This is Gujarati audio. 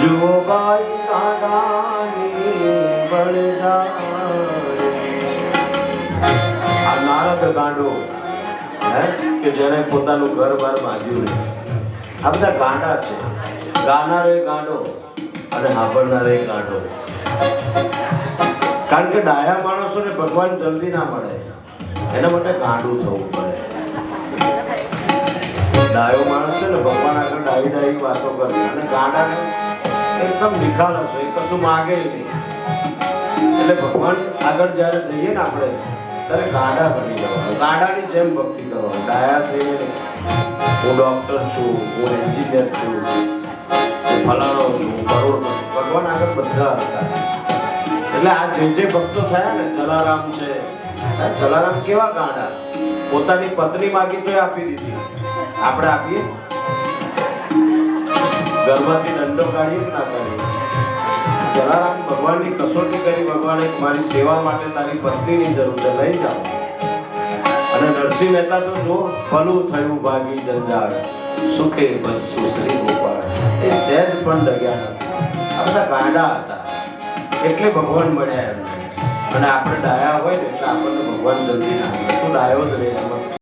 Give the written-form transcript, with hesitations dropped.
જુઓ બાઈ કાંડાની બળજારે. આ નારદ ગાંડો કે જેણે પોતાનું ઘર બાર બાંધ્યું નહીં. આ બધા ગાંડા છે. ગાનારો ગાંડો અને સાંભળનારો ગાંડો. કારણ કે ડાયા માણસોને ભગવાન જલ્દી ના મળે, એના માટે ગાંડું થવું પડે. ડાયો માણસ છે ને ભગવાન આગળ ડાઈ ડાઈ વાતો કરે, અને ગાંડા એકદમ નિખાલસ હોય, કશું માગે નહીં. એટલે ભગવાન આગળ જયારે જઈએ ને આપણે ત્યારે ગાંડા બની જવાનું, ગાંડાની જેમ ભક્તિ કરવાનું. ડાયા થઈને હું ડોક્ટર છું, હું એન્જિનિયર છું, હું ફલાણો છું, કરોડ. ભગવાન આગળ બધા હતા. એટલે આ જે ભક્તો થયા ને, જલારામ છે, જલારામ કેવા ગાંડા, પોતાની પત્ની માગી તો આપી દીધી. આપણે આપીએ? ઘરમાંથી દંડો કાઢીએ ના કાઢીએ? જલારામ ભગવાનની કસોટી કરી. ભગવાને મારી સેવા માટે તારી પત્નીની જરૂર છે, લઈ જાઓ. અને નરસિંહ મહેતા તો જો ફલું થયું ભાગી જંજાળ, સુખે બચશું શ્રી ગોપાળ. એ સહેજ પણ ડગ્યા નથી. આ બધા ગાંડા હતા એટલે ભગવાન મળ્યા એમને. અને આપણે ડાયા હોય ને એટલે આપણને ભગવાન જલ્દી ના મળે. તું ડાયો જ રહે.